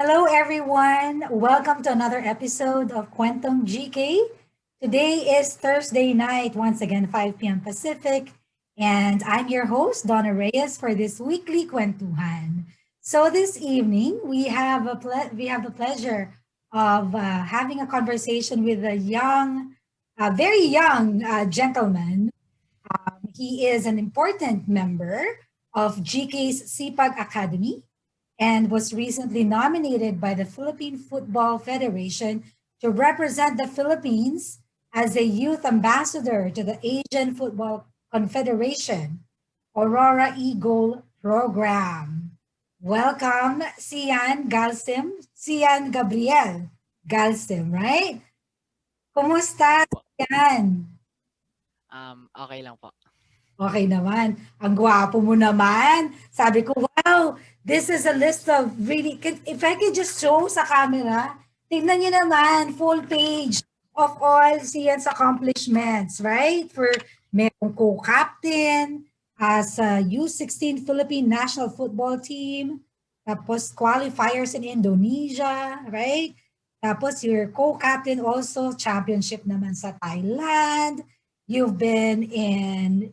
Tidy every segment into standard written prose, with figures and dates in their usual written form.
Hello, everyone. Welcome to another episode of Kwentong GK. Today is Thursday night, once again, 5 p.m. Pacific, and I'm your host, Donna Reyes, for this weekly Kwentuhan. So this evening, we have the pleasure of having a conversation with a very young gentleman. He is an important member of GK's Cpag Academy and was recently nominated by the Philippine Football Federation to represent the Philippines as a youth ambassador to the Asian Football Confederation Aurora Eagle Program. Welcome, Cian Galsim, Cian Gabriel Galsim, right? Kumusta, Po. Cian? Okay lang po. Okay naman. Ang gwapo mo naman. Sabi ko, wow, this is a list of really, if I could just show sa camera, tignan niyo naman, full page of all Cian's accomplishments, right? Merong co-captain sa U16 Philippine National Football Team, tapos qualifiers in Indonesia, right? Tapos you're co-captain also, championship naman sa Thailand. You've been in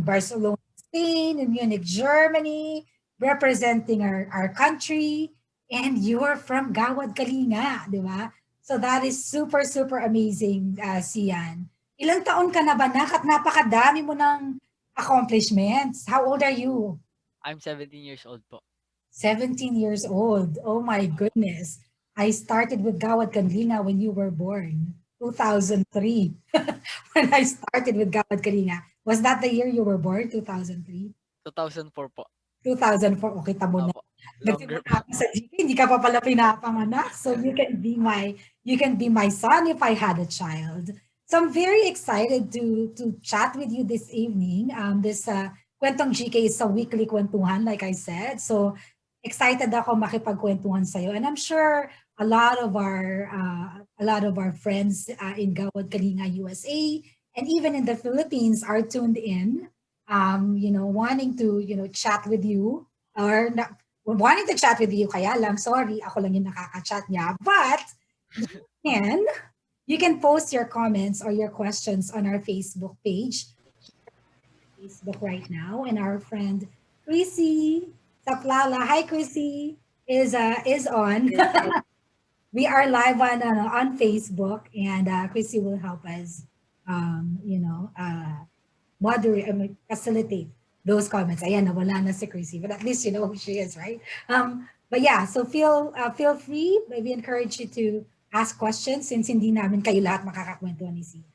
Barcelona, Spain, in Munich, Germany, representing our country, and you're from Gawad Kalinga, di ba? So that is super, super amazing, Sian. Ilang taon ka na ba na? At napakadami mo ng accomplishments. How old are you? I'm 17 years old po. 17 years old. Oh my goodness. I started with Gawad Kalinga when you were born, 2003. When I started with Gawad Kalinga. Was that the year you were born, 2003? 2004 po. 2004, okay, tamo na. Opo. Longer Nagsimula po. ako sa GK, hindi ka pa pala pinapanganak. So you can be my son if I had a child. So I'm very excited to chat with you this evening. This Kwentong GK is a weekly kwentuhan, like I said. So excited ako makipagkwentuhan sa'yo. And I'm sure a lot of our friends in Gawad Kalinga, USA, and even in the Philippines are tuned in, wanting to, chat with you or wanting to chat with you. Kaya lang, sorry, ako lang yung nakaka-chat niya. But and you can post your comments or your questions on our Facebook page, Facebook right now, and our friend Chrissy Saplala. Hi, Chrissy is on. Yes po. We are live on Facebook, and Chrissy will help us, moderate, facilitate those comments. Ayan, nawala na si Chrissy, but at least you know who she is, right? But yeah, so feel free. We encourage you to ask questions since hindi namin kayo lahat makakakwento ni Sia.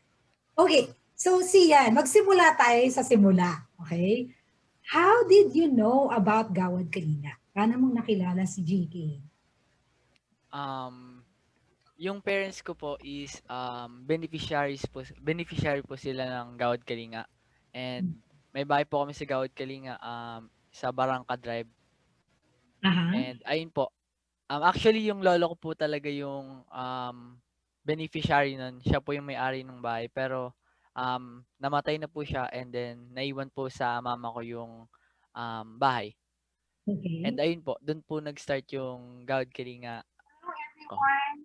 Okay, so Sia, magsimula tayo sa simula. Okay? How did you know about Gawad Kalinga? Paano mong nakilala si GK? Yung parents ko po is beneficiary po sila ng Gawad Kalinga. And may bahay po kami sa Gawad Kalinga sa Barangka Drive. Aha. And ayun po. Actually yung lolo ko po talaga yung beneficiary nun. Siya po yung may-ari ng bahay, pero namatay na po siya, and then naiwan po sa mama ko yung bahay. And Okay. ayun po, dun po nag-start yung Gawad Kalinga Hello, ko. everyone.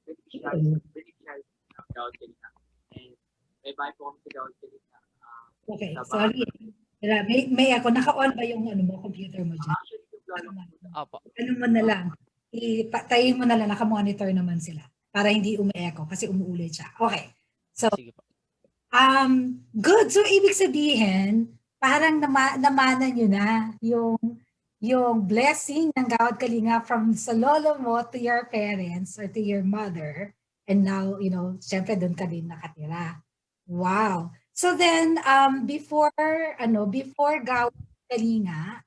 Beneficiary beneficiary ng Gawad Kalinga. And may bahay po kami sa Gawad Kalinga. Okay, Sa sorry. Barangka. May ako, naka-on ba yung computer mo dyan? Actually, yung lolo ko po. Opo. Ano mo na lang, ipatayin mo na lang, naka-monitor naman sila para hindi umi-echo kasi umuulit siya. Okay. So, Sige po. good. So, ibig sabihin, parang namana nyo na yung blessing ng Gawad Kalinga from sa lolo mo to your parents or to your mother. And now, syempre doon ka din nakatira. Wow. So then, before Gawad Kalinga,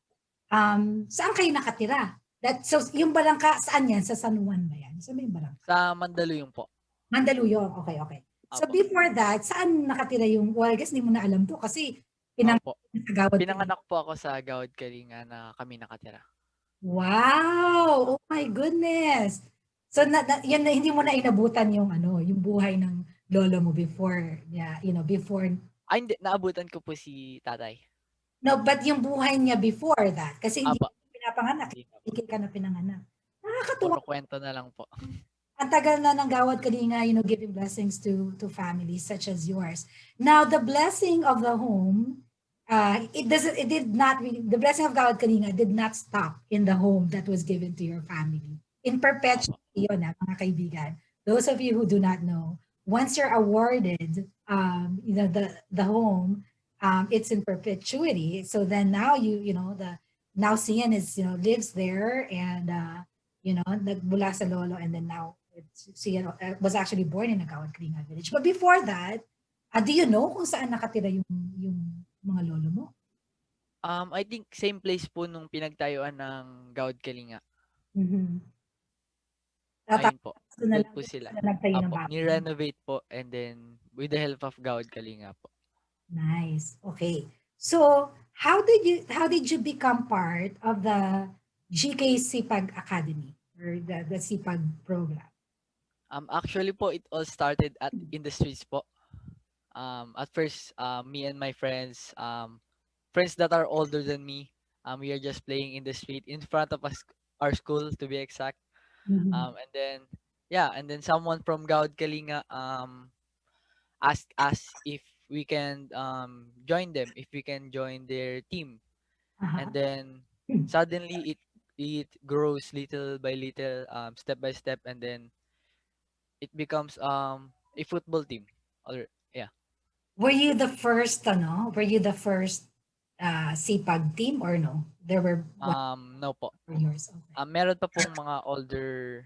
saan kayo nakatira? So, yung barangka, saan yan? Sa San Juan ba yan? Saan ba yung barangka? Sa Mandaluyong po. Mandaluyong. Okay, okay. So Opo. before that, saan nakatira well, I guess hindi mo na alam to kasi Opo. sa Gawad Kalinga. Pinanganak po ako sa Gawad Kalinga na kami nakatira. Wow! Oh my goodness! So yan na, hindi mo na inabutan yung buhay ng lolo mo before, yeah, before. Ay, hindi. Naabutan ko po si tatay. No, but yung buhay niya before that, kasi hindi Opo. mo pinapanganak. Hindi na GK ka na pinanganak. Nakakatuwa. Puro kuwento na lang po. Ang tagal na ng Gawad Kalinga, giving blessings to families such as yours. Now, the blessing of the home, it did not really, the blessing of Gawad Kalinga did not stop in the home that was given to your family. In Opo, perpetuity yun, mga kaibigan. Those of you who do not know, once you're awarded, the home, it's in perpetuity. So then now now Cian is, lives there and, nagmula sa lolo and then now Cian was actually born in Agawad Kalinga Village. But before that, do you know kung saan nakatira yung mga lolo mo? I think same place po nung pinagtayuan ng Gaud Kalinga. Mm-hmm. Ayun po, doon po Doon sila. na nagtayo ng Opo, bahay. ni-renovate po and then with the help of Gaud Kalinga po. Nice. Okay. So, how did you become part of the GK Cpag Academy or the Cpag program? Actually po, it all started in the streets po. At first, me and my friends, friends that are older than me, we are just playing in the street in front of us, our school to be exact. Mhm. And then someone from Gaud Kalinga asked us if we can join them, if we can join their team. Aha. And then Hmm. suddenly it grows little by little, step by step, and then it becomes a football team. Or yeah. Were you the first Cpag team or no? There were what No po. were yours? Okay. Meron pa pong mga older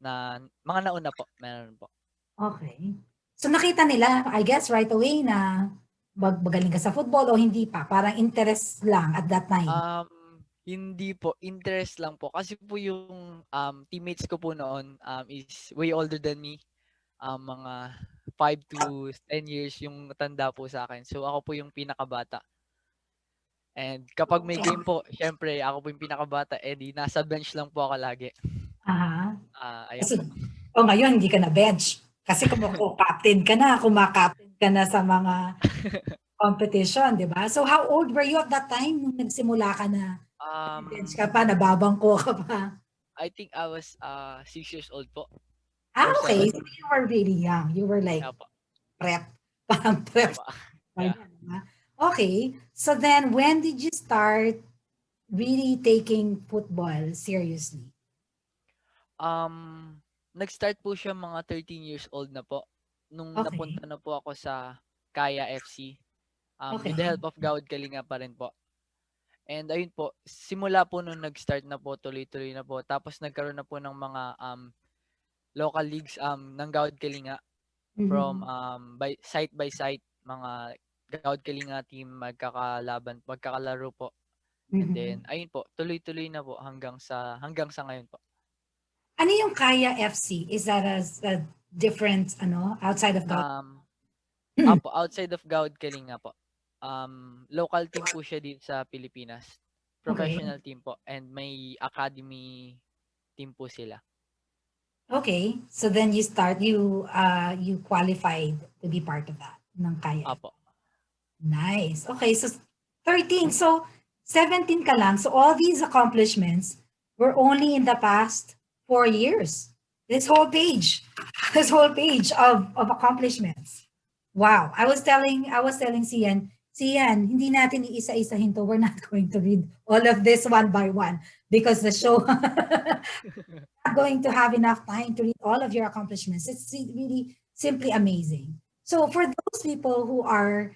na mga nauna po, meron po. Okay. So nakita nila, I guess right away na magaling ka sa football o hindi pa? Parang interest lang at that time. Hindi po, interest lang po. Kasi po yung teammates ko po noon is way older than me. Mga 5 to 10 years yung tanda po sa akin. So ako po yung pinakabata. And kapag may Okay. game po, syempre ako po yung pinakabata, eh di nasa bench lang po ako lagi. Aha. Ayun So, po. ngayon hindi ka na bench. Kasi captain ka na, kumakaptain ka na sa mga competition, di ba? So how old were you at that time nung nagsimula ka na bench Um, ka pa, nababangko ka pa? I think I was 6 years old po Ah, or okay. 7. So you were really young. You were like Yeah po. prep. Parang prep. Tama. Yeah. Ganyan, di ba? Okay. So then when did you start really taking football seriously? Nag-start po siya mga 13 years old na po. Nung Okay. napunta na po ako sa Kaya FC. Okay. With the help of Gaud Kalinga pa rin po. And ayun po, simula po nung nag-start na po, tuloy-tuloy na po. Tapos nagkaroon na po ng mga local leagues ng Gaud Kalinga from Mhm. by site, mga Gaud Kalinga team magkakalaro po. And then Mhm. ayun po, tuloy-tuloy na po hanggang sa ngayon po. Ano yung Kaya FC? Is that a different, outside of God? Um outside of Gaud Kalinga po. Local team po siya dito sa Pilipinas. Okay. Professional team po and may academy team po sila. Okay. So then you qualified to be part of that ng Kaya. Apo. Nice. Okay, so 13. So 17 ka lang. So all these accomplishments were only in the past 4 years. This whole page, this whole page of accomplishments. Wow. I was telling Cian, hindi natin iisa-isahin to. We're not going to read all of this one by one because the show not going to have enough time to read all of your accomplishments. It's really simply amazing. So for those people who are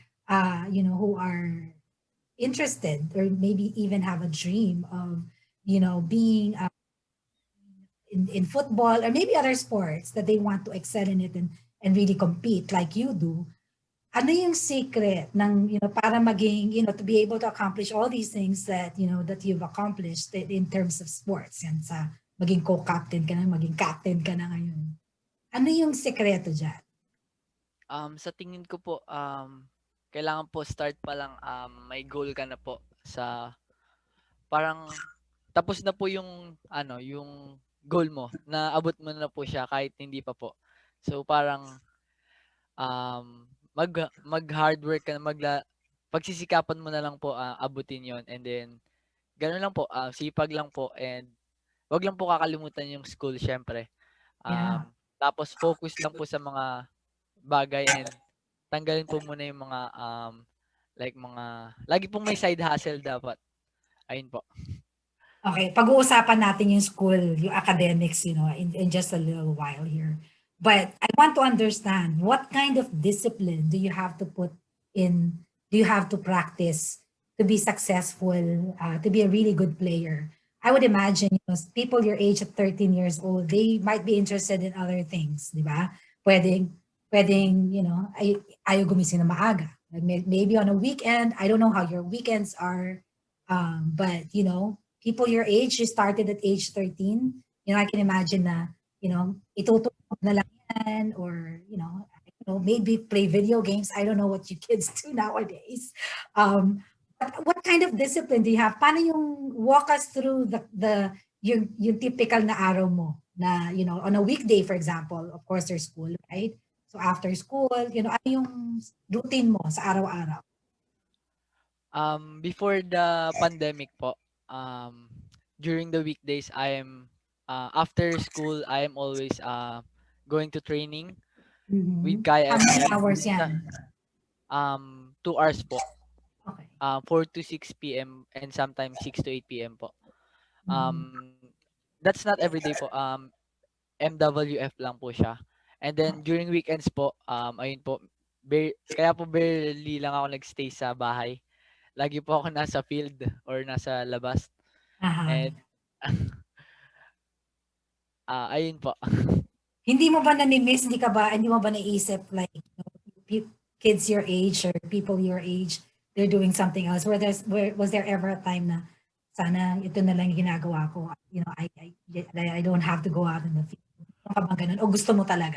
interested or maybe even have a dream of, being in football or maybe other sports that they want to excel in it and really compete like you do, ano yung secret ng, para maging, to be able to accomplish all these things that you've accomplished in terms of sports, yan sa maging co-captain ka na, maging captain ka na ngayon. Ano yung sekreto dyan? Sa tingin ko po, kailangan po start pa lang, may goal ka na po sa parang tapos na po yung yung goal mo. Naabot mo na po siya kahit hindi pa po. So parang mag hard work ka na pagsisikapan mo na lang po abutin yon and then gano'n lang po, sipag lang po and 'wag lang po kakalimutan yung school siyempre. Yeah. Tapos focus lang po sa mga bagay and tanggalin po muna yung mga, like mga lagi pong may side hustle dapat, ayun po. Okay, pag-uusapan natin yung school, yung academics, in just a little while here. But I want to understand what kind of discipline do you have to put in, do you have to practice to be successful, to be a really good player? I would imagine, people your age at 13 years old, they might be interested in other things, di ba? Pwedeng, ayaw gumising na maaga. Like maybe on a weekend, I don't know how your weekends are, but, people your age, you started at age 13, I can imagine na, itutulog na lang yan or, maybe play video games. I don't know what you kids do nowadays. But what kind of discipline do you have? Paano yung walk us through yung typical na araw mo na, on a weekday, for example, of course, there's school, right? So after school, ano yung routine mo sa araw-araw? Before the pandemic po, during the weekdays, after school, I am always going to training with How many KFC. hours yan? 2 hours po. Okay. 4 to 6 p.m. and sometimes 6 to 8 p.m. po. Mhm. That's not every day po. MWF lang po siya. And then during weekends po, ayun po, kaya po barely lang ako nagstay sa bahay. Lagi po ako nasa field or nasa labas. Aha. And ayun po. Hindi mo ba hindi mo ba naisip like, kids your age or people your age, they're doing something else? Was there ever a time na sana ito na lang yung ginagawa ko? I don't have to go out in the field. Ano ka bang ganun? O gusto mo talaga?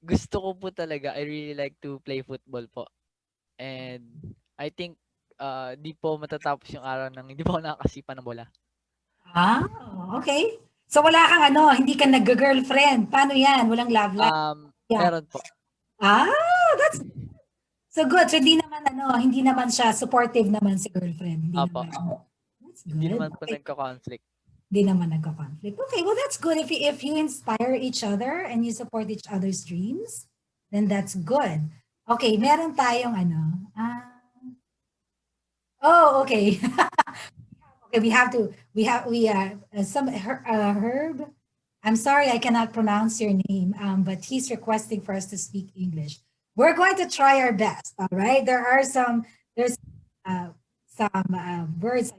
Gusto ko po talaga, I really like to play football po. And I think di po matatapos yung araw nang hindi po ako nakakasipa ng bola. Ah, okay. So wala kang hindi ka nag-girlfriend. Paano yan? Walang love life? Yeah. Meron po. That's so good. So hindi naman siya supportive naman si girlfriend. Hindi Opo. naman. That's Hindi good. naman po Okay. nagka-conflict. Hindi naman nagka-conflict. Okay, well that's good. If you inspire each other and you support each other's dreams, then that's good. Okay, meron tayong okay. Okay, some Herb. I'm sorry, I cannot pronounce your name, but he's requesting for us to speak English. We're going to try our best. All right, there's some words I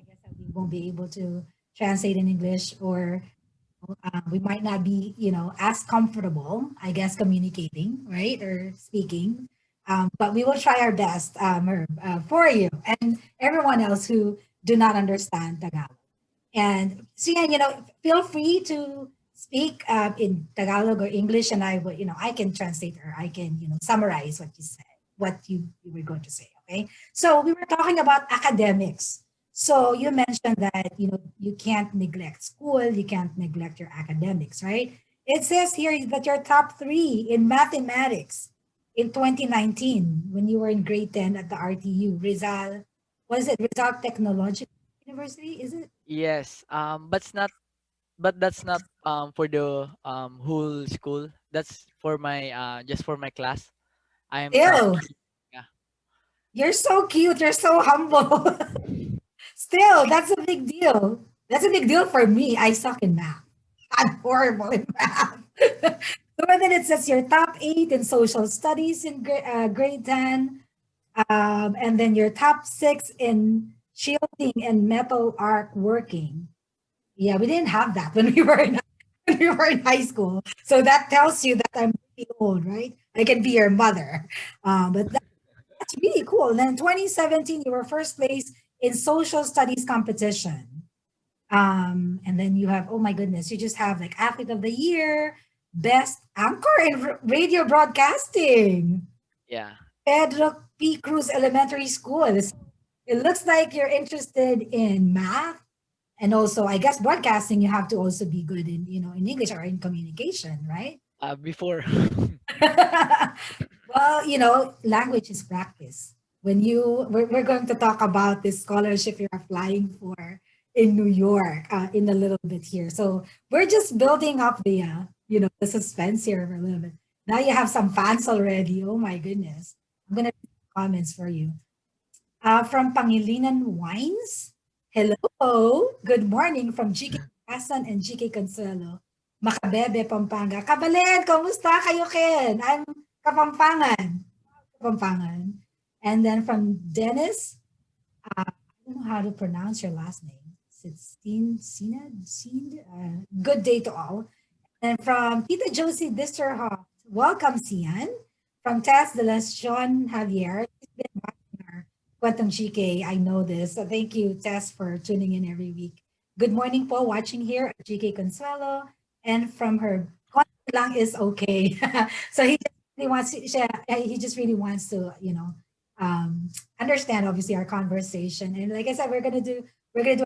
guess that we won't be able to translate in English, or we might not be, as comfortable, I guess, communicating, right, or speaking. But we will try our best, Herb, for you and everyone else who do not understand Tagalog. And Cian, feel free to speak in Tagalog or English, and I will, I can translate or I can, summarize what you said, what you were going to say. Okay. So we were talking about academics. So you mentioned that, you can't neglect school, you can't neglect your academics, right? It says here that you're top 3 in mathematics in 2019 when you were in grade 10 at the RTU, Rizal. Was it Rizal Technological University? Is it? Yes. But that's not for the whole school. That's for my just for my class. I am top Still, 3. Yeah. you're so cute. You're so humble. Still, that's a big deal. That's a big deal for me. I suck in math. I'm horrible in math. So and then it says you're top 8 in social studies in grade 10. And then you're top 6 in shielding and metal arc working. Yeah, we didn't have that when we were when we were in high school. So that tells you that I'm really old, right? I can be your mother. But that's really cool. And then 2017, you were first place in social studies competition. And then you have, oh my goodness, you just have like athlete of the year, best anchor in radio broadcasting. Yeah. Pedro P. Cruz Elementary School. It looks like you're interested in math and also, I guess, broadcasting. You have to also be good in, in English or in communication, right? Before. Well, language is practice. when we're going to talk about this scholarship you're applying for in New York in a little bit here. So we're just building up the the suspense here for a little bit. Now you have some fans already. Oh my goodness. I'm gonna read comments for you. From Pangilinan Wines. Hello. Good morning from GK Asan and GK Consuelo. Makabebe, Pampanga. Kabalen, kamusta kayo, Ken? I'm Kapampangan. Kapampangan. And then from Dennis, I don't know how to pronounce your last name. Is it Sin? Good day to all. And from Tita Josie Disterhoff, welcome, Cian. From Tess de la Sean Javier, she's been watching our Quantum GK. I know this. So thank you, Tess, for tuning in every week. Good morning po, watching here at GK Consuelo. And from her, konti lang is okay. So he just really wants to, understand obviously our conversation. And like I said, we're gonna do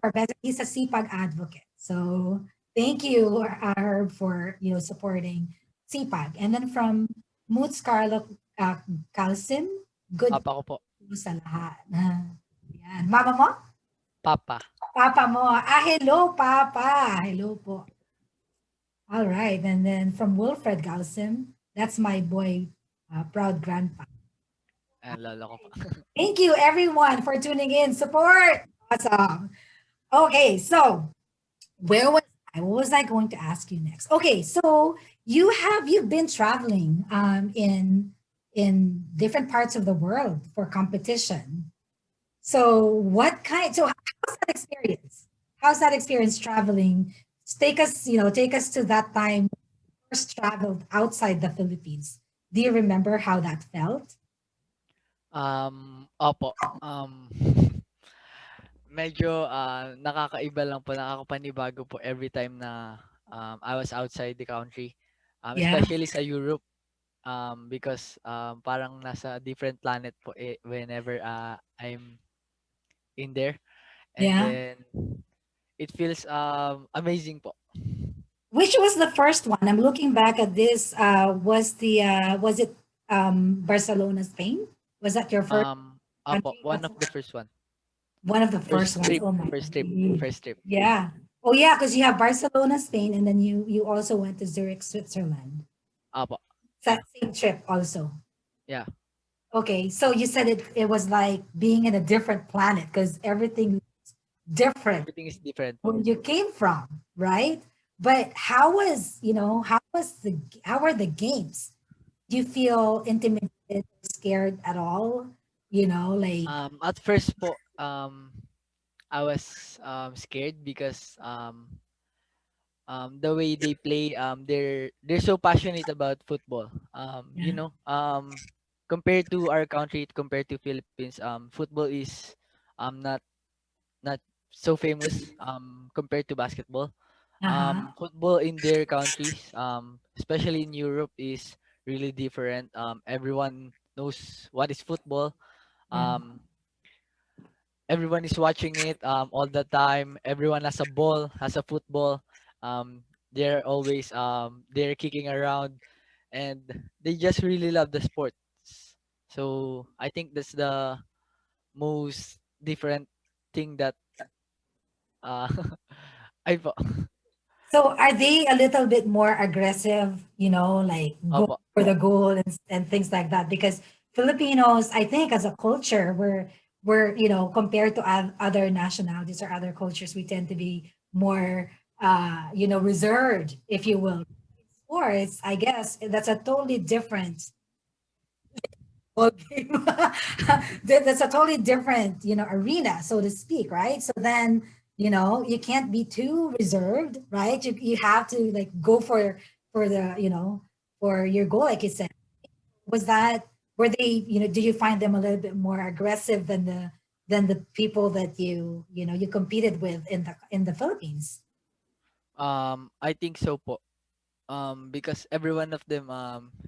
our best. He's a Cpag advocate. So thank you, Herb, for supporting Cpag. And then from Moots Carlo Galsim, good Papa ko po. po sa lahat. Yan. Mama mo? Papa. Papa mo. Hello, Papa. Hello po. All right. And then from Wilfred Galsim, that's my boy, proud grandpa. Ayan, lolo ko po. Thank you, everyone, for tuning in. Support. Awesome. Okay, so where was I? What was I going to ask you next? Okay, so you've been traveling in different parts of the world for competition. So how's that experience? How's that experience traveling? Take us to that time when you first traveled outside the Philippines. Do you remember how that felt? Opo. Medyo nakakaiba lang po, nakakapanibago po every time na I was outside the country. Yeah, Especially sa Europe, because parang nasa different planet po whenever I'm in there. And yeah. then it feels amazing po. Which was the first one? I'm looking back at this. Was it Barcelona, Spain? Was that your first Opo, country? one of the first one. One of the first First ones. trip, Oh my first trip, God. first trip. Yeah. Oh yeah, because you have Barcelona, Spain, and then you also went to Zurich, Switzerland. Opo. That same trip also. Yeah. Okay, so you said it was like being in a different planet because everything different Everything is different po. where you came from, right? But how were the games? Do you feel intimidated, scared at all? Like At first po, I was scared because the way they play, they're so passionate about football. yeah, Compared to our country, compared to Philippines, football is not not so famous compared to basketball. uh-huh, Football in their countries, especially in Europe, is really different. Everyone knows what is football. yeah. Um, Everyone is watching it all the time. Everyone has a ball, has a football. They're always they're kicking around, and they just really love the sports. So I think that's the most different thing that uh I've So are they a little bit more aggressive, like go opo, for the goal and things like that? Because Filipinos, I think as a culture, we're compared to other nationalities or other cultures, we tend to be more reserved, if you will. Sports, I guess that's a totally different ball game. That's a totally different, arena, so to speak, right? So then, you can't be too reserved, right? You have to like go for the, for your goal, like you said. Was that were they, do you find them a little bit more aggressive than the people that you competed with in the Philippines? I think so po. Because every one of them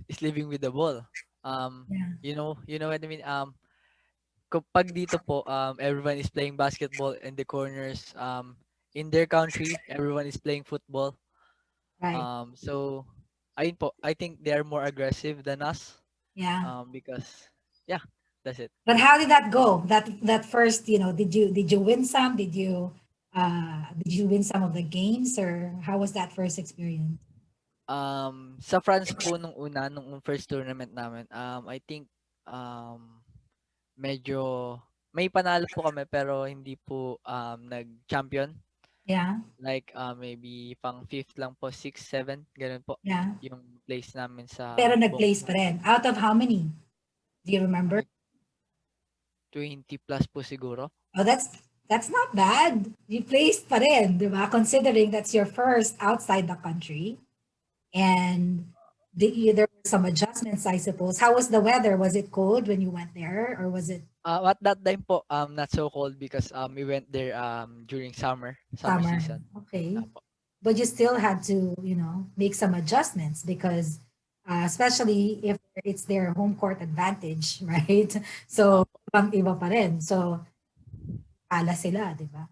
is living with the ball. Yeah. You know what I mean. Kapag dito po, everyone is playing basketball in the corners. In their country, everyone is playing football. Right. So ayun po, I think they are more aggressive than us. Yeah. Because yeah. That's it. But how did that go? That first, did you win some? Did you win some of the games, or how was that first experience? Sa France po nung una, nung first tournament namin, I think, medyo may panalo po kami pero hindi po, nag-champion. Yeah, Like, maybe pang fifth lang po, 6, 7 gano'n po yeah. yung place namin Pero sa buong nag-place pa rin. tournament. Out of how many? Do you remember? Like 20 plus po siguro. Oh, that's not bad. You placed pa rin, di ba? Considering that's your first outside the country. And there were some adjustments, I suppose. How was the weather? Was it cold when you went there, or was it At that time po, not so cold because, we went there, during summer summer? season. Okay. Opo, But you still had to, make some adjustments because, especially if it's their home court advantage, right? So, opo. ibang iba pa rin. So, ala sila, di ba?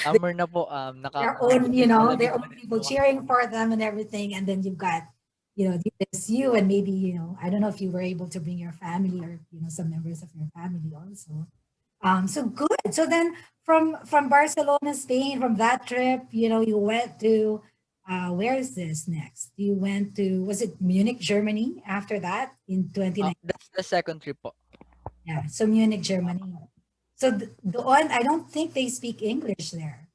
Summer na po, Their own, their malamig pa own din people po kasi. cheering for them and everything. And then you've got, this you and maybe, I don't know if you were able to bring your family or, some members of your family also. So good. So then from Barcelona, Spain, from that trip, you went to where is this next? You went to, was it Munich, Germany after that in 2019? That's the second trip po. Yeah, so Munich, Germany. So doon, I don't think they speak English there,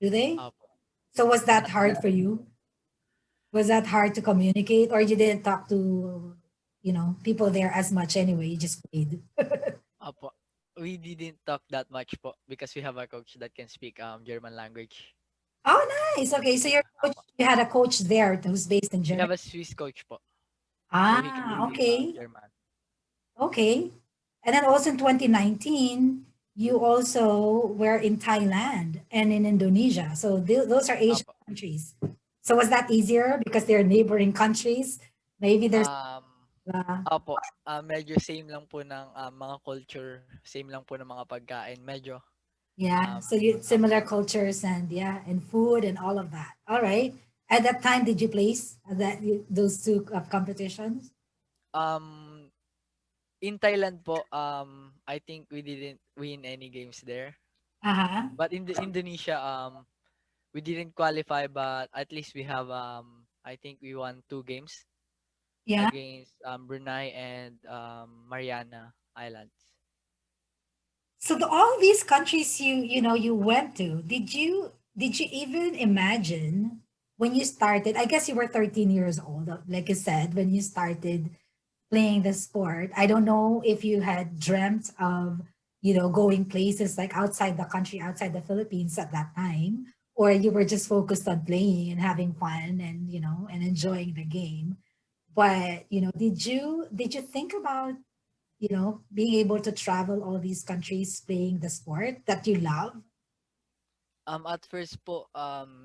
do they? Opo, So was that not hard for you? Was that hard to communicate, or you didn't talk to, people there as much anyway? You just played. opo. We didn't talk that much po because we have a coach that can speak, German language. Oh, nice. Okay, so Opo. you had a coach there who's based in We Germany. have a Swiss coach po, so he can Ah, speak, okay. German. Okay. And then also in 2019, you also were in Thailand and in Indonesia. So those are Asian Opo. countries. So was that easier because they're neighboring countries? Maybe there's, Um, uh, Opo, medyo same lang po ng, mga culture, same lang po ng mga pagkain, medyo, yeah. um, So you opo. similar cultures and yeah, and food and all of that. All right. At that time, did you place those two competitions? Um, in Thailand po, I think we didn't win any games there. Uh-huh. But in the Indonesia, we didn't qualify, but at least we have, I think we won 2 games Yeah. against, Brunei and, Mariana Islands. So all these countries you went to, did you even imagine when you started? I guess you were 13 years old, like you said, when you started playing the sport. I don't know if you had dreamt of, going places like outside the country, outside the Philippines at that time, or you were just focused on playing and having fun and, and enjoying the game. But, did you think about being able to travel all these countries playing the sport that you love? At first po,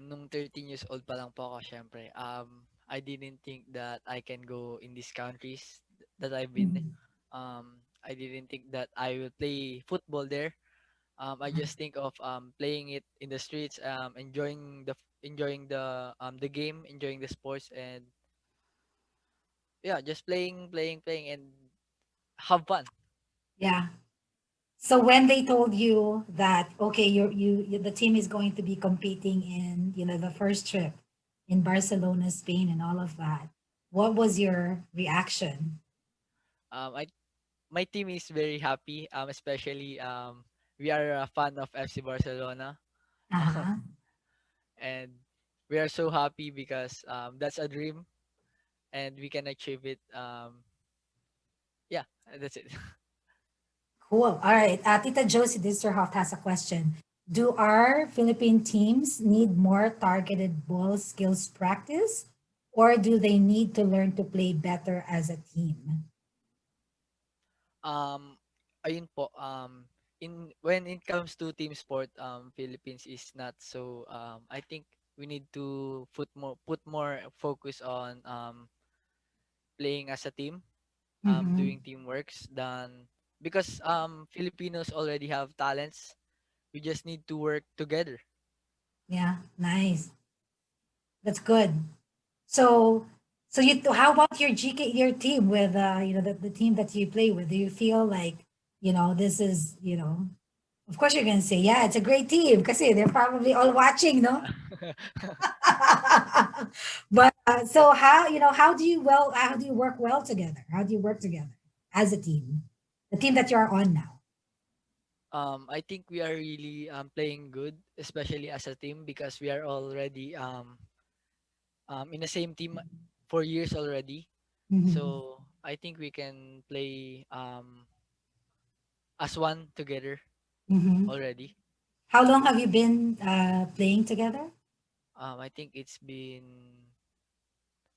nung 13 years old pa lang po ako, syempre, I didn't think that I can go in these countries that I've been. Mhm. I didn't think that I will play football there. I just think of, playing it in the streets, enjoying the game, enjoying the sports, and yeah, just playing, and have fun. Yeah. So when they told you that okay, the team is going to be competing in the first trip in Barcelona, Spain, and all of that, what was your reaction? I My team is very happy, especially, we are a fan of FC Barcelona. Uh-huh. And we are so happy because, that's a dream and we can achieve it. Yeah, that's it. Cool. All right. Tita Josie Disterhoff has a question. Do our Philippine teams need more targeted ball skills practice, or do they need to learn to play better as a team? um Ayun po, in when it comes to team sport, Philippines is not so, I think we need to put more focus on, playing as a team, Mm-hmm. doing teamworks than, because, Filipinos already have talents. We just need to work together. Yeah, nice. That's good. So So how about your GK, your team with, the team that you play with? Do you feel like, this is, of course you're going to say, yeah, it's a great team because they're probably all watching, no? But so how do you work well together? How do you work together as a team? The team that you're on now. I think we are really playing good, especially as a team because we are already in the same team for years already. Mm-hmm. So I think we can play as one together Mm-hmm. already. How long have you been playing together? I think it's been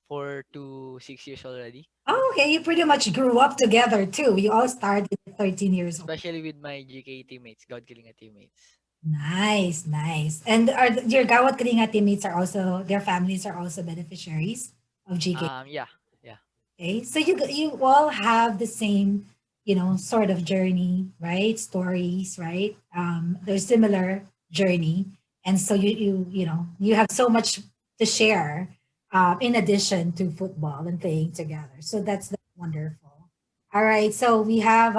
4 to 6 years already, Oh, okay. You pretty much grew up together too. You all started at 13 years old. especially with my GK teammates, God Kalinga teammates. Nice, nice. And your Gawat Kalinga teammates are also, their families are also beneficiaries of GK. Yeah, yeah, Okay, so you all have the same, sort of journey, right? Stories, right? There's similar journey, and so you have so much to share, in addition to football and playing together. So that's wonderful. All right, so we have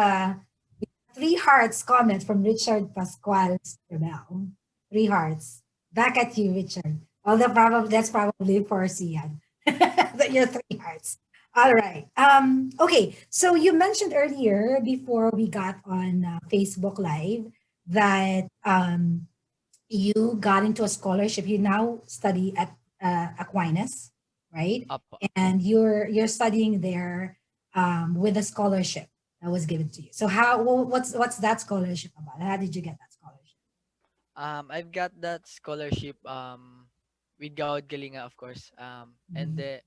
three hearts comment from Richard Pascual Rebel. Three hearts. Back at you, Richard. Although probably that's probably for Cian. That you're three hearts. All right. Okay. So you mentioned earlier before we got on Facebook Live that you got into a scholarship. You now study at Aquinas, right? up. And you're studying there with a scholarship that was given to you. So what's that scholarship about? How did you get that scholarship? I've got that scholarship with God Galinga, of course. And Mhm.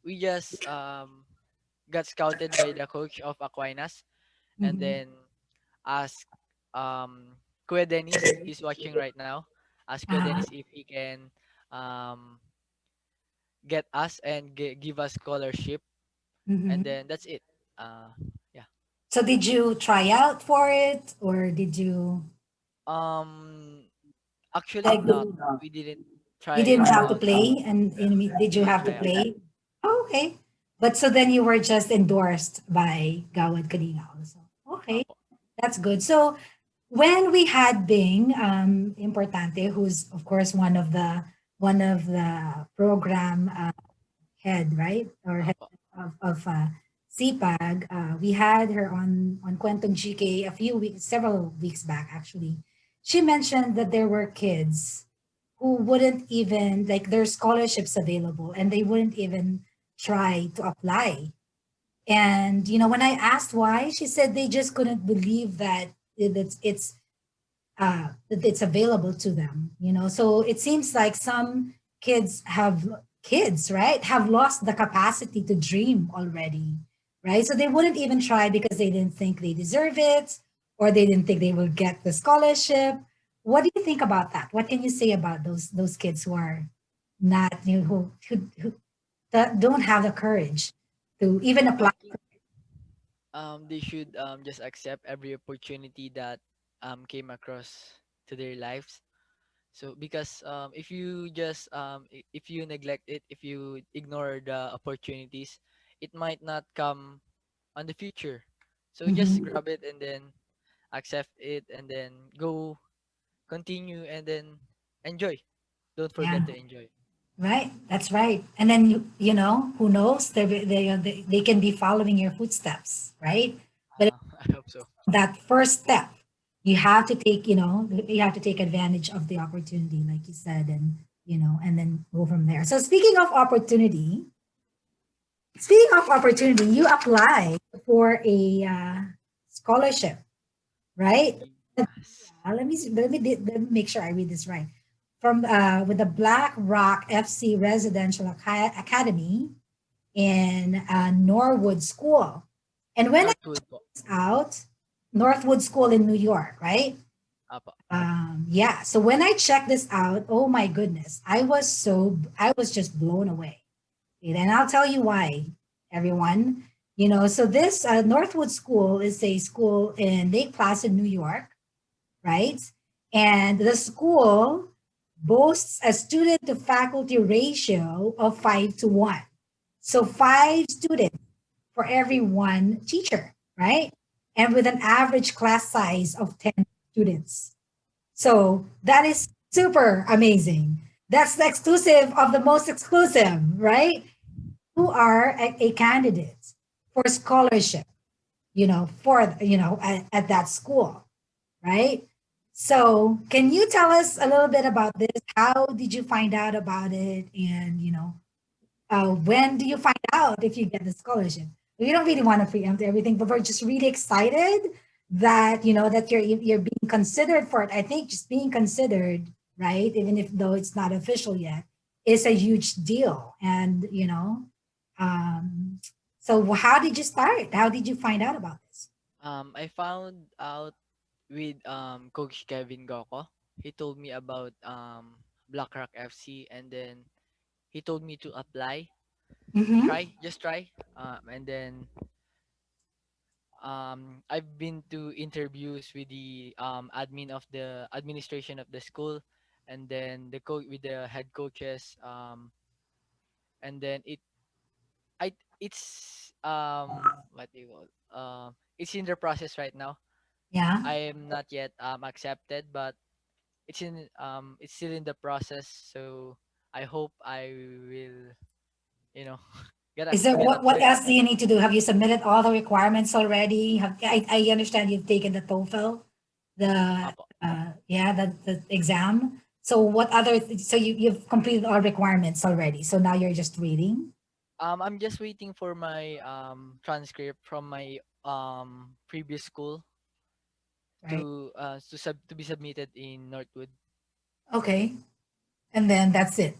we just got scouted by the coach of Aquinas, and Mhm. then ask um Kuya Dennis, he's watching right now. Ask Kuya Uh-huh. Dennis if he can um get us and give us scholarship, and Mhm. then that's it. Uh, yeah. So did you try out for it or did you Um, Actually, like not. We didn't you try didn't have to out. play and did We you didn't have to try out. play? Oh, okay. But so then you were just endorsed by Gawad Kalinga also. Okay. Apo. That's good. So when we had Bing Importante, who's of course one of the program head, right? Or head Apo. of Cpag. We had her on Quantum GK several weeks back actually. She mentioned that there were kids who wouldn't even like their scholarships available and they wouldn't even try to apply. And when I asked why, she said they just couldn't believe that it's available to them. So it seems like some kids, right, have lost the capacity to dream already, right? So they wouldn't even try because they didn't think they deserve it or they didn't think they will get the scholarship. What do you think about that? What can you say about those kids who are not who that don't have the courage to even I apply? think they should just accept every opportunity that came across to their lives. So because if you just if you neglect it, if you ignore the opportunities, it might not come on the future. So just Mhm. grab it and then accept it and then go continue and then enjoy. Don't Yeah. forget to enjoy. Right, that's right. And then who knows? They can be following your footsteps, right? But I hope so. that first step, you have to take advantage of the opportunity, like you said, and then go from there. So speaking of opportunity, you apply for a scholarship, right? Yes. Let me make sure I read this right. From with the Black Rock FC Residential Academy in Norwood School. And when I Northwood po. was out, Northwood School in New York, right? Apo. Yeah. So when I checked this out, oh my goodness, I was just blown away. And I'll tell you why, everyone. So this Northwood School is a school in Lake Placid, New York, right? And the school boasts a student to faculty ratio of 5 to 1. So 5 students for every one teacher, right? And with an average class size of 10 students. So that is super amazing. That's the exclusive of the most exclusive, right? Who are a candidate for scholarship, for, at that school, right? So can you tell us a little bit about this? How did you find out about it? And, when do you find out if you get the scholarship? We don't really want to preempt everything, but we're just really excited that that you're being considered for it. I think just being considered, right, even if though it's not official yet, is a huge deal. And um, so how did you start? How did you find out about this? I found out with Coach Kevin Goko. He told me about BlackRock FC, and then he told me to apply, Mm-hmm. just try. And then I've been to interviews with the admin of the administration of the school, and then the coach with the head coaches. And then I it's what do you call it's in the process right now. Yeah. I am not yet accepted, but it's still in the process. So I hope I will, you know, Is there get what approved. else do you need to do? Have you submitted all the requirements already? I understand you've taken the TOEFL, the Apo. yeah, the exam. So what other so you've completed all requirements already. So now you're just waiting, I'm just waiting for my transcript from my previous school right? to be submitted in Northwood. Okay. And then that's it.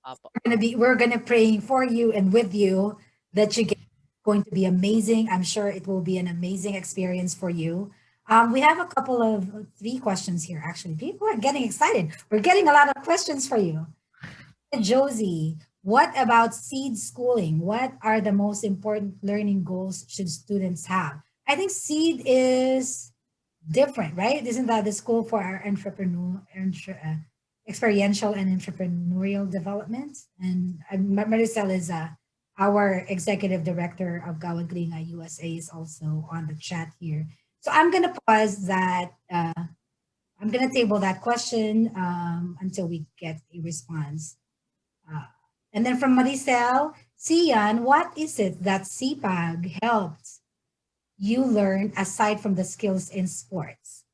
Apo. We're gonna praying for you and with you that you get going to be amazing. I'm sure it will be an amazing experience for you. We have a couple of 3 questions here. Actually, people are getting excited. We're getting a lot of questions for you. Josie, what about seed schooling? What are the most important learning goals should students have? I think seed is different, right? Isn't that the school for our experiential and entrepreneurial development? And Maricel is our executive director of Gawad Kalinga USA is also on the chat here. So I'm gonna pause that. I'm gonna table that question until we get a response. Uh, and then from Maricel, Cian, what is it that Cpag helped you learn aside from the skills in sports?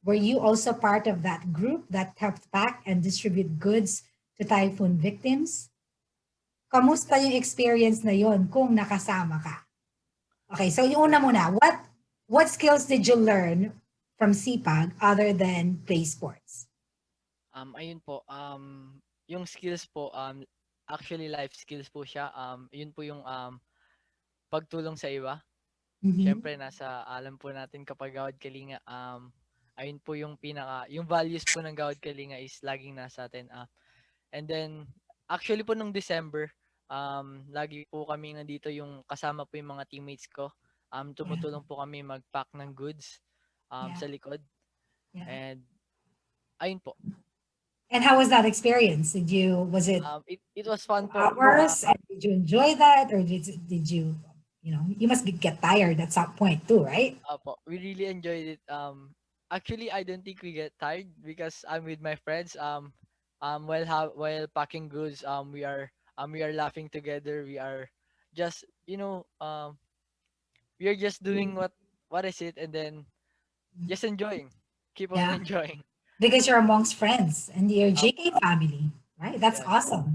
Were you also part of that group that helped pack and distribute goods to typhoon victims? Kamusta yung experience na yon kung nakasama ka? Okay, so yung una muna, what skills did you learn from CPAG other than play sports? Ayun po, yung skills po, actually life skills po siya. Yun po yung pagtulong sa iba. Mm-hmm. Siyempre nasa alam po natin kapag Gawad Kalinga, ayun po yung yung values po ng Gawad Kalinga is laging nasa atin. And then actually po nung December, lagi po kami nandito yung kasama po yung mga teammates ko. Yeah, Tumutulong po kami mag-pack ng goods yeah, sa likod. yeah. And ayun po. And how was that experience? Was it It was fun po. hours? And did you enjoy that? Or did you, you must get tired at some point too, right? Opo, we really enjoyed it. Actually, I don't think we get tired because I'm with my friends. While packing goods, we are laughing together. We are just, we are just doing what is it, and then just enjoying, keep on Yeah. enjoying. Because you're amongst friends and you're Opo, JK family, right? That's yes po. awesome.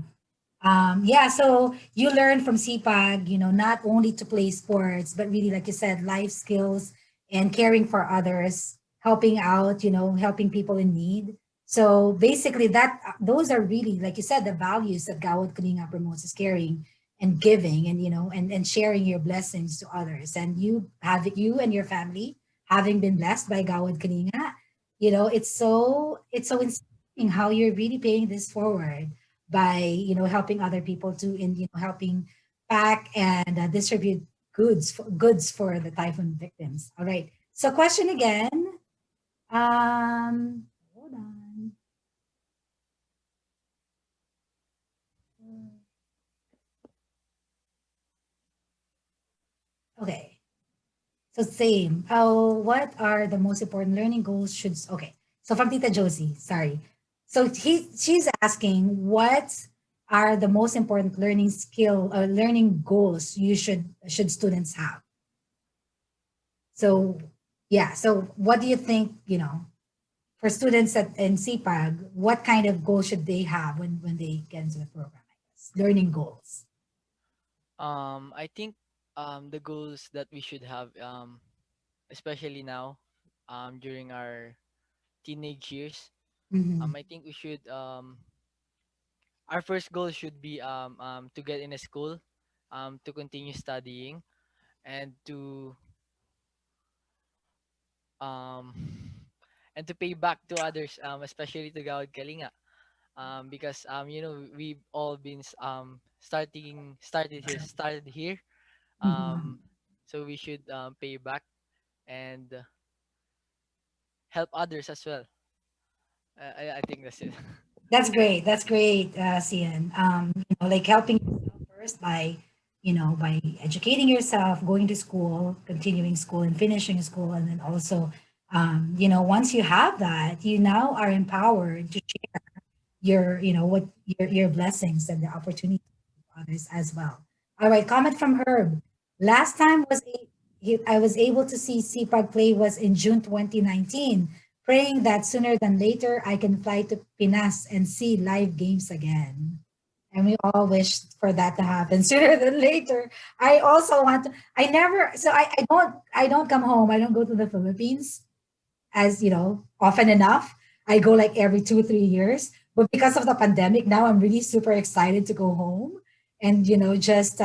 Yeah, so you learn from CPAG, not only to play sports, but really, like you said, life skills and caring for others, helping out, helping people in need. So basically, those are really, like you said, the values that Gawad Kalinga promotes is caring and giving, and and sharing your blessings to others. And you and your family having been blessed by Gawad Kalinga, it's so inspiring how you're really paying this forward by helping other people to in helping pack and distribute goods for the typhoon victims. All right, so question again. Hold on. So same. Oh, what are the most important learning goals should okay. So from Tita Josie, sorry. So she's asking what are the most important learning skill or learning goals you should students have. So yeah, so what do you think, for students at in Cpag, what kind of goals should they have when they get into the program, I guess? Learning goals. I think the goals that we should have, especially now, during our teenage years, Mm-hmm. I think we should our first goal should be to get in a school, to continue studying, and to um and to pay back to others, especially to Gawad Kalinga, because we've all been started here, Mm-hmm. so we should pay back and help others as well. I think that's it. That's great. That's great, Cian. Like helping yourself first by educating yourself, going to school, continuing school, and finishing school, and then also, once you have that, you now are empowered to what your blessings and the opportunities of others as well. All right, comment from Herb. Last time I was able to see Cpag play was in June 2019. Praying that sooner than later I can fly to Pinas and see live games again. And we all wish for that to happen sooner than later. I also want to, I never, so I don't come home. I don't go to the Philippines as often enough. I go like every 2 3 years, but because of the pandemic now I'm really super excited to go home and just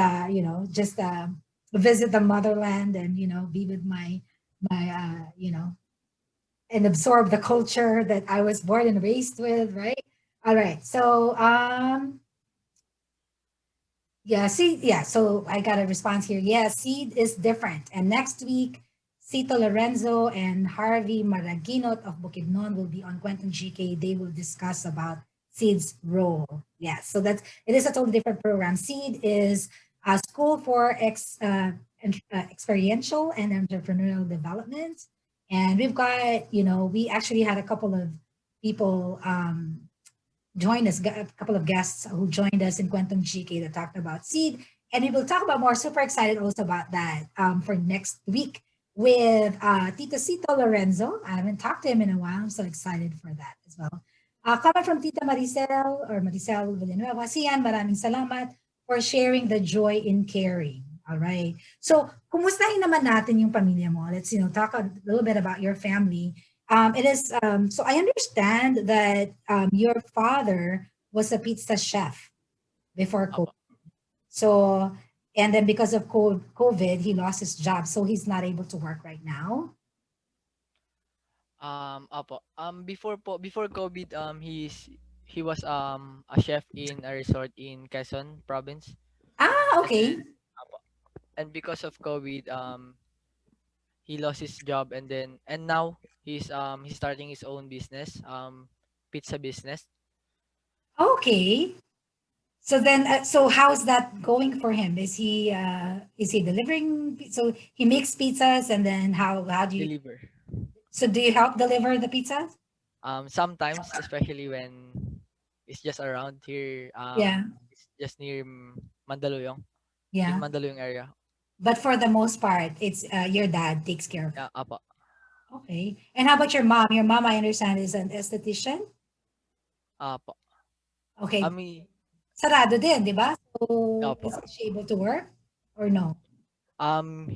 visit the motherland and be with my and absorb the culture that I was born and raised with, right? All right, so yeah, seed. Yeah, so I got a response here. Yeah, seed is different. And next week, Cito Lorenzo and Harvey Maraginot of Bukidnon will be on Quentin GK. They will discuss about seed's role. Yes, so it is a totally different program. Seed is a school for experiential and entrepreneurial development. And we've got, we actually had a couple of people joined us, a couple of guests who joined us in Quantum GK that talked about seed. And we will talk about more. Super excited also about that for next week with Tito Cito Lorenzo. I haven't talked to him in a while. I'm so excited for that as well. Comment from Tita Maricel Villanueva. Cian, maraming salamat for sharing the joy in caring. All right. So, kumustahin naman natin yung pamilya mo? Let's, talk a little bit about your family. It is so I understand that your father was a pizza chef before COVID. Apo. So and then because of COVID, he lost his job, so he's not able to work right now. Apo. Before COVID, he was a chef in a resort in Quezon province, Ah, and then okay. apo, and because of COVID, he lost his job, and now he's starting his own business, pizza business. Okay. So then, so how's that going for him? Is he delivering? So he makes pizzas, and then how do you? Deliver. So do you help deliver the pizzas? Sometimes, especially when it's just around here, Yeah, it's just near Mandaluyong, in yeah. Mandaluyong area. But for the most part, it's your dad takes care of it. Yeah, apa. Okay. And how about your mom? Your mom, I understand, is an esthetician. Apa. Okay. Ami, Sarado din, di ba? So, Opo. is she able to work or no? Um,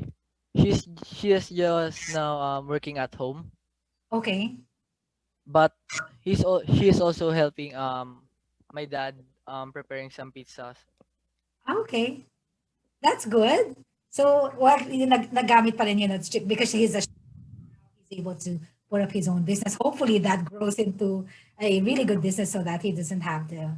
she is just now working at home, Okay. but she is also helping my dad preparing some pizzas. Okay. That's good. So, what nagamit pa rin yun because he's able to put up his own business. Hopefully, that grows into a really good business so that he doesn't have to,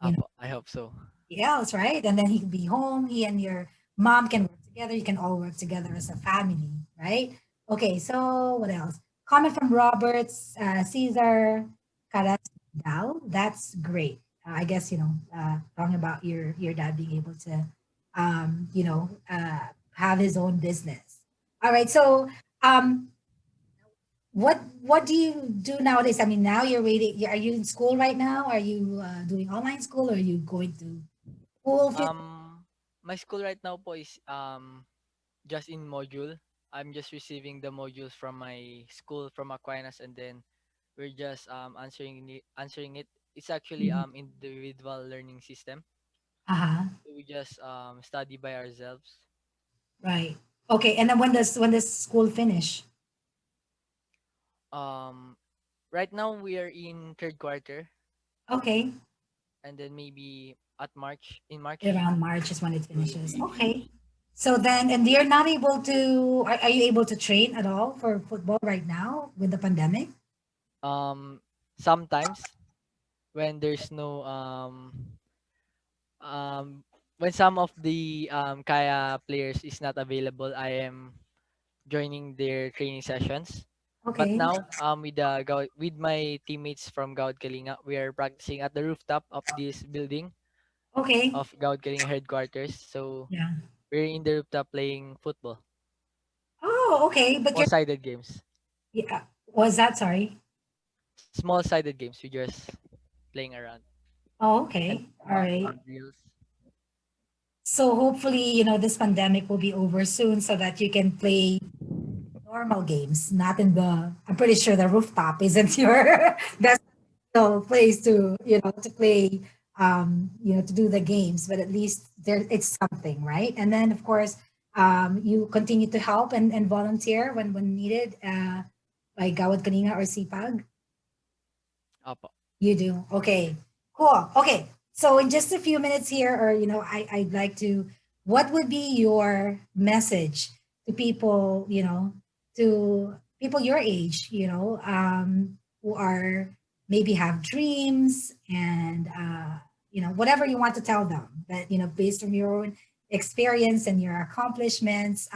you know, Apo, I hope so. else, right? And then he can be home. He and your mom can work together. You can all work together as a family, right? Okay, so what else? Comment from Roberts, Caesar Carasdal. That's great. I guess talking about your dad being able to, have his own business. All right. So, um, what do you do nowadays? I mean, now you're waiting. Are you in school right now? Are you doing online school, or are you going to school? My school right now po is just in module. I'm just receiving the modules from my school from Aquinas, and then we're just answering it. It's actually individual learning system. Uh-huh. So we just study by ourselves. Right. Okay. And then when does school finish? Um right now we are in third quarter, Okay. and then maybe at March in March Around March is when it it will finishes. be Okay. finished. So then, and you're not able to, are you able to train at all for football right now with the pandemic? Sometimes when there's no when some of the Kaya players is not available, I am joining their training sessions. But Okay. now, with my teammates from Gaud Kalinga, we are practicing at the rooftop of this building Okay. of Gaud Kalinga headquarters. So Yeah. we're in the rooftop playing football, Oh, okay. But you're, small-sided games. yeah. Was that, sorry? Small-sided games. We just playing around Oh, and okay. All right. and drills. So hopefully, this pandemic will be over soon so that you can play normal games, not in the, I'm pretty sure the rooftop isn't your best place to, to play, to do the games, but at least there it's something, right? And then of course, you continue to help and volunteer when needed, by Gawad Kalinga or Cpag. Opo. You do. Okay. Cool. Okay. So in just a few minutes here, or I'd like to, what would be your message to people, to people your age, who are maybe have dreams and whatever you want to tell them, that, based on your own experience and your accomplishments,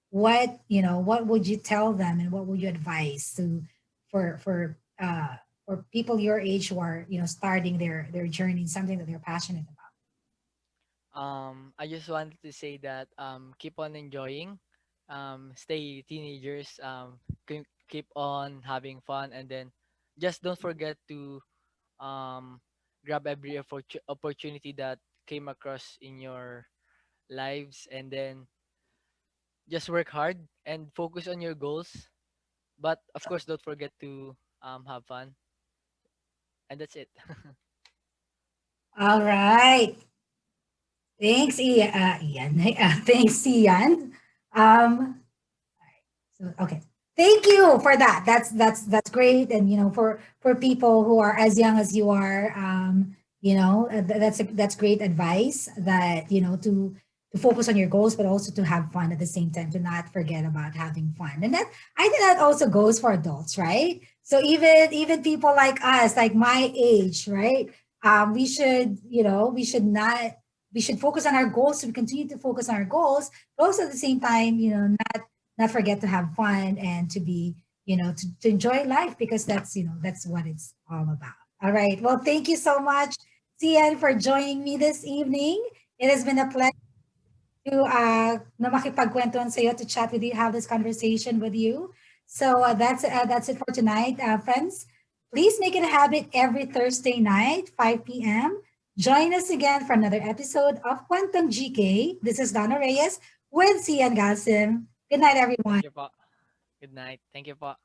what would you tell them, and what would you advise to for people your age who are starting their journey in something that they're passionate about? I just wanted to say that keep on enjoying, stay teenagers, keep on having fun, and then just don't forget to um, grab every opportunity that came across in your lives, and then just work hard and focus on your goals. But of course, don't forget to have fun, and that's it. All right. Thanks, Ian. Thanks, Cian. Um, So okay. Thank you for that. That's great. And for people who are as young as you are, that's great advice, that to focus on your goals, but also to have fun at the same time, to not forget about having fun. And that, I think that also goes for adults, right? So even people like us, like my age, right? We should focus on our goals. So we continue to focus on our goals, but also at the same time, not forget to have fun, and to be, to enjoy life, because that's what it's all about. All right. Well, thank you so much, Cian, for joining me this evening. It has been a pleasure to na makipagkwentuhan sa iyo, to chat with you, have this conversation with you. So that's it for tonight, friends. Please make it a habit every Thursday night, 5 p.m. Join us again for another episode of Kwentong GK. This is Donna Reyes with Cian Galsim. Good night, Thank everyone. you po. Good night. Thank you po.